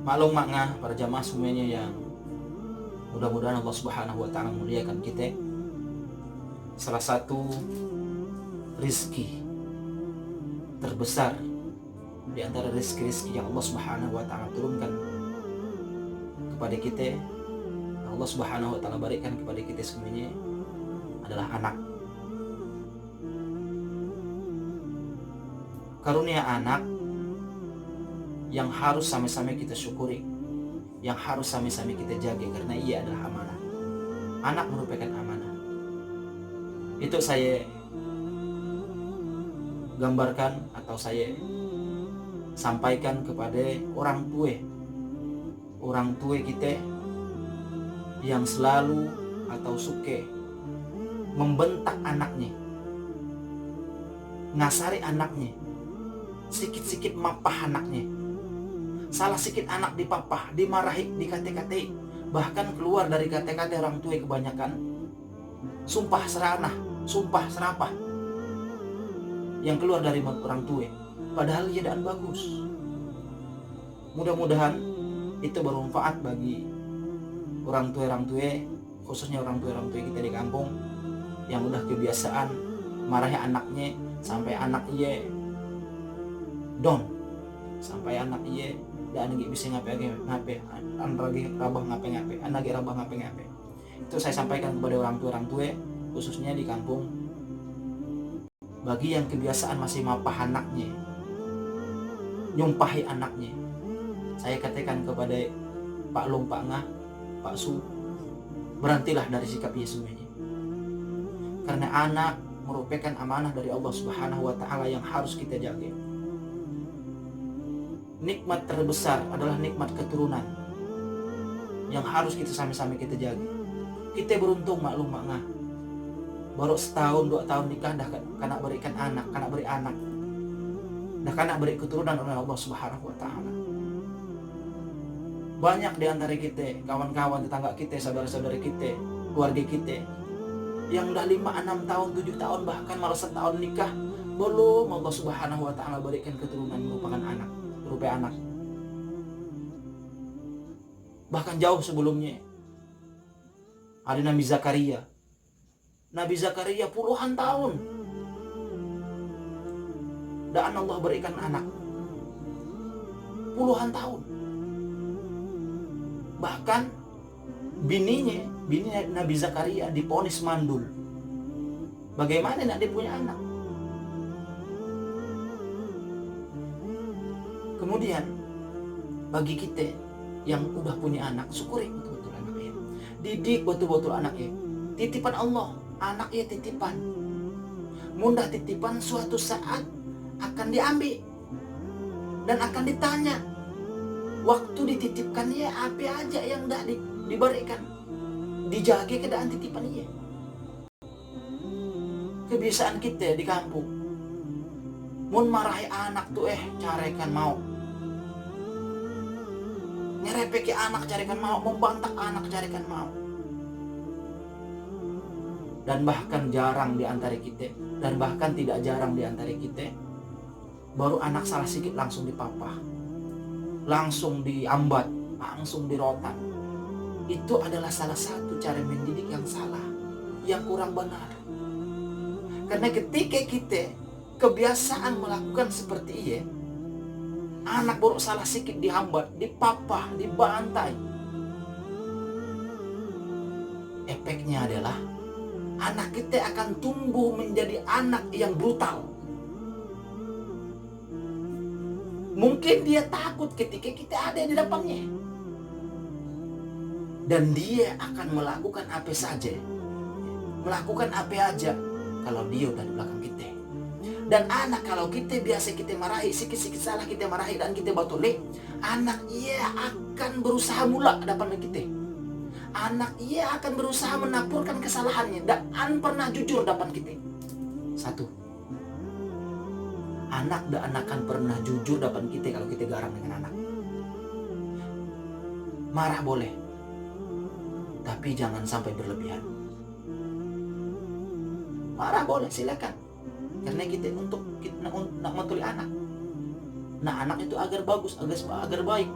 Maklum makna para jamaah semuanya yang mudah-mudahan Allah Subhanahu wa taala muliakan kita. Salah satu rizki terbesar di antara rizki-rizki yang Allah Subhanahu wa taala turunkan kepada kita, Allah Subhanahu wa taala berikan kepada kita semuanya adalah anak. Karunia anak yang harus sama-sama kita syukuri, yang harus sama-sama kita jaga karena ia adalah amanah. Anak merupakan amanah. Itu saya gambarkan atau saya sampaikan kepada orang tua kita yang selalu atau suka membentak anaknya, ngasari anaknya, sikit-sikit mapah anaknya. Salah sikit anak dipapah, dimarahi, dikate-kate, bahkan keluar dari kate-kate orang tua kebanyakan sumpah seranah, sumpah serapah yang keluar dari orang tua, padahal keadaan bagus. Mudah-mudahan itu bermanfaat bagi orang tua, khususnya orang tua kita di kampung yang udah kebiasaan marahi anaknya sampai anak ia down, sampai anak ia dan lagi bisa ngape rabah ngape. Itu saya sampaikan kepada orang tua khususnya di kampung. Bagi yang kebiasaan masih mapah anaknya, nyumpahi anaknya, saya katakan kepada Pak Long, Pak Ngah, Pak Su, berhentilah dari sikap ia semuanya. Karena anak merupakan amanah dari Allah Subhanahu wa taala yang harus kita jaga. Nikmat terbesar adalah nikmat keturunan yang harus kita sama-sama kita jaga. Kita beruntung maklum makna. Baru setahun 2 tahun nikah dah kena berikan anak, kena beri anak. Dah kena beri keturunan oleh Allah Subhanahu wa taala. Banyak di antara kita, kawan-kawan, tetangga kita, saudara-saudara kita, keluarga kita yang udah 5, 6 tahun, 7 tahun, bahkan malah setahun nikah, belum Allah Subhanahu wa taala berikan keturunan merupakan anak. Anak. Bahkan jauh sebelumnya ada Nabi Zakaria. Nabi Zakaria puluhan tahun dan Allah berikan anak. Puluhan tahun. Bahkan bininya Nabi Zakaria diponis mandul. Bagaimana nak dia punya anak? Kemudian bagi kita yang udah punya anak, syukuri betul-betul anaknya, didik betul-betul anaknya. Titipan Allah, anaknya titipan. Mudah titipan suatu saat akan diambil dan akan ditanya. Waktu dititipkannya apa aja yang dah diberikan, dijaga keadaan titipannya. Kebiasaan kita di kampung, mun marahi anak tuh carekan mau. Ngerepeki anak carikan mau, membantak anak carikan mau. Dan bahkan jarang di antara kita, dan bahkan tidak jarang di antara kita, baru anak salah sedikit langsung dipapah, langsung diambat, langsung dirotan. Itu adalah salah satu cara mendidik yang salah, yang kurang benar. Karena ketika kita kebiasaan melakukan seperti ini, anak baru salah sedikit dihambat, dipapah, dibantai. Efeknya adalah anak kita akan tumbuh menjadi anak yang brutal. Mungkin dia takut ketika kita ada di depannya. Dan dia akan melakukan apa saja, melakukan apa aja kalau dia udah di belakang kita. Dan anak kalau kita biasa kita marahi, sikit-sikit salah kita marahi dan kita batole, anak ia akan berusaha mula depan kita. Anak ia akan berusaha menapurkan kesalahannya dan pernah jujur depan kita. Satu, anak akan pernah jujur depan kita kalau kita garang dengan anak. Marah boleh, tapi jangan sampai berlebihan. Marah boleh, silakan. Karena kita nak mentuli anak. Nah, anak itu agar bagus, agar baik.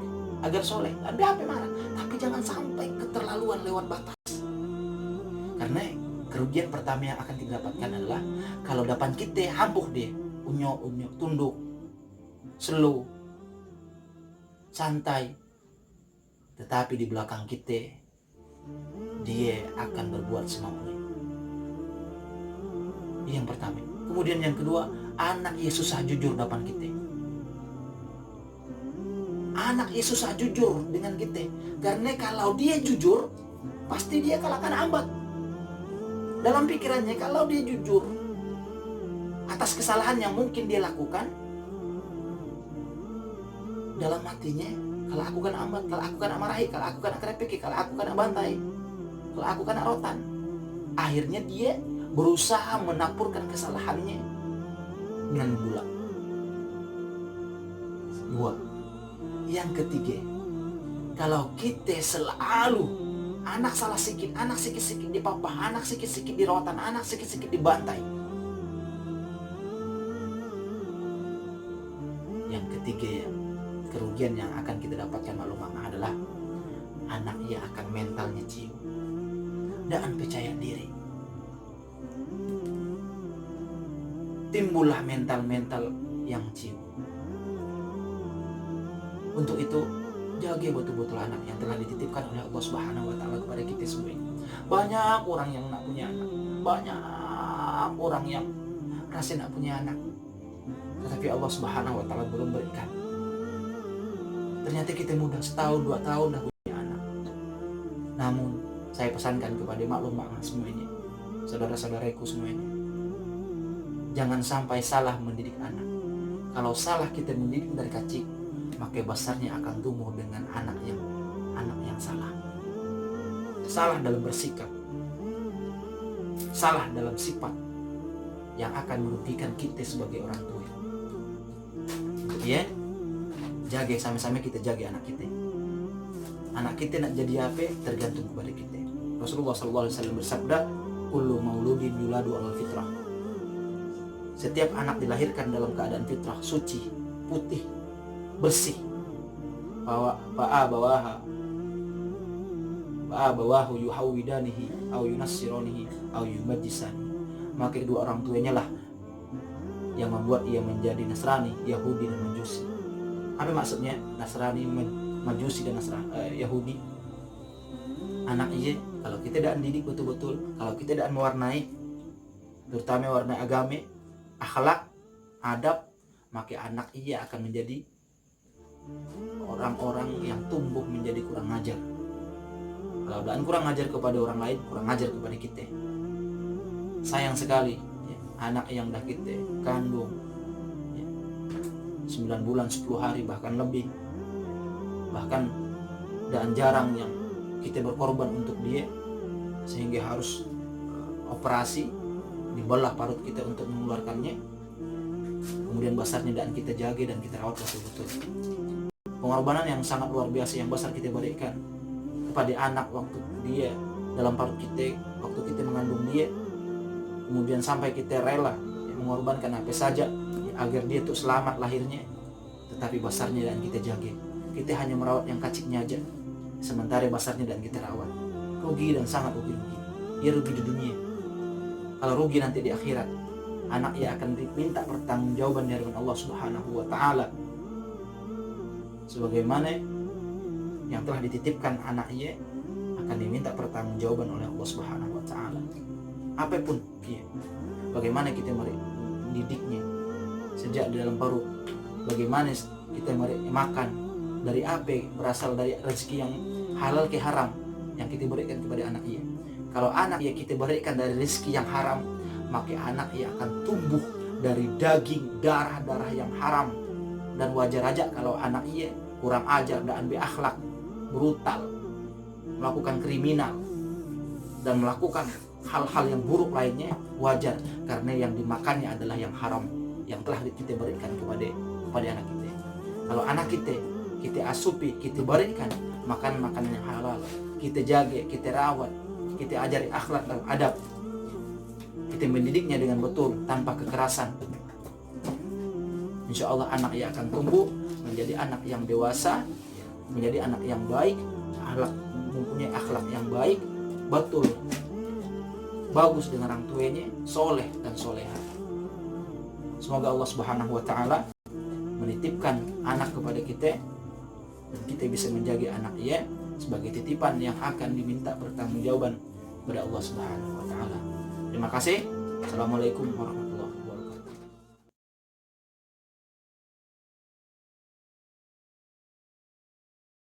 agar soleh, dan BAP marah. Tapi jangan sampai keterlaluan lewat batas. Karena kerugian pertama yang akan kita dapatkan adalah kalau depan kita hampuh dia, unyo, tunduk, slow, santai. Tetapi di belakang kita, dia akan berbuat semaunya. Yang pertama. Kemudian yang kedua, anak Yesus susah jujur depan kita. Anak Yesus susah jujur dengan kita. Karena kalau dia jujur, pasti dia kalahkan ambat. Dalam pikirannya, kalau dia jujur atas kesalahan yang mungkin dia lakukan, dalam hatinya, kalau aku kena ambat, kalau aku kena marahi, kalau aku kena krepeki, kalau aku kena bantai, kalau aku kena rotan, akhirnya dia berusaha menapurkan kesalahannya dengan gula. Dua. Yang ketiga, kalau kita selalu anak salah sikit, anak sikit-sikit dipapah, anak sikit-sikit di rotan, anak sikit-sikit dibantai. Yang ketiga, kerugian yang akan kita dapatkan maklumatnya adalah anaknya akan mentalnya ciu dan percaya diri. Timbullah mental-mental yang ciu. Untuk itu, jaga betul-betul anak yang telah dititipkan oleh Allah Subhanahu wa Ta'ala kepada kita semua ini. Banyak orang yang nak punya anak, banyak orang yang rasa nak punya anak, tetapi Allah Subhanahu wa Ta'ala belum berikan. Ternyata kita mudah, setahun, 2 tahun dah punya anak. Namun, saya pesankan kepada maklum-maklum semuanya, saudara-saudaraku semuanya, jangan sampai salah mendidik anak. Kalau salah kita mendidik dari kecil, maka besarnya akan tumbuh dengan anak yang salah. Salah dalam bersikap, salah dalam sifat yang akan merugikan kita sebagai orang tua. Ya, jaga sama-sama kita jaga anak kita. Anak kita nak jadi apa tergantung kepada kita. Rasulullah SAW bersabda, kullu mauludin yuladu ala fitrah. Setiap anak dilahirkan dalam keadaan fitrah, suci, putih, bersih. Bawahu yuhawidanihi au yunassironihi au yumajjisani. Maka kedua orang tuanya lah yang membuat ia menjadi Nasrani, Yahudi dan Majusi. Apa maksudnya Nasrani, Majusi dan Yahudi? Anak ia kalau kita tidak didik betul-betul, kalau kita tidak mewarnai, terutama warna agama, akhlak, adab, maka anak ia akan menjadi orang-orang yang tumbuh menjadi kurang ajar. Kalau dan kurang ajar kepada orang lain, kurang ajar kepada kita. Sayang sekali ya, anak yang dah kita kandung ya, 9 bulan, 10 hari bahkan lebih, bahkan dan jarang yang kita berkorban untuk dia sehingga harus operasi, dibelah parut kita untuk mengeluarkannya, kemudian besarnya dan kita jaga dan kita rawat betul-betul. Pengorbanan yang sangat luar biasa yang besar kita berikan kepada anak waktu dia dalam parut kita, waktu kita mengandung dia, kemudian sampai kita rela ya, mengorbankan apa saja ya, agar dia tuh selamat lahirnya, tetapi besarnya dan kita jaga. Kita hanya merawat yang kaciknya aja, sementara besarnya dan kita rawat. Rugi dan sangat rugi. Dia rugi di dunia. Kalau rugi nanti di akhirat, anak ia akan diminta pertanggungjawaban dari Allah Subhanahu wa Ta'ala. Sebagaimana yang telah dititipkan anak ia akan diminta pertanggungjawaban oleh Allah Subhanahu wa Ta'ala. Apapun ya, bagaimana kita mendidiknya sejak di dalam perut, bagaimana kita makan, dari apa berasal dari rezeki yang halal ke haram yang kita berikan kepada anak ia. Kalau anak ia kita berikan dari rezeki yang haram, maka anak ia akan tumbuh dari daging darah-darah yang haram. Dan wajar aja kalau anak ia kurang ajar dan berakhlak, brutal, melakukan kriminal dan melakukan hal-hal yang buruk lainnya, wajar karena yang dimakannya adalah yang haram yang telah kita berikan kepada anak kita. Kalau anak kita asupi, kita berikan makanan yang halal, kita jaga, kita rawat, kita ajari akhlak dan adab, kita mendidiknya dengan betul tanpa kekerasan, insya Allah anak ia akan tumbuh menjadi anak yang dewasa, menjadi anak yang baik, mempunyai akhlak yang baik, betul, bagus dengan orang tuanya, soleh dan soleha. Semoga Allah Subhanahu wa Ta'ala menitipkan anak kepada kita dan kita bisa menjaga anak ia sebagai titipan yang akan diminta pertanggungjawaban kepada Allah Subhanahu wa Ta'ala. Terima kasih. Assalamualaikum warahmatullahi wabarakatuh.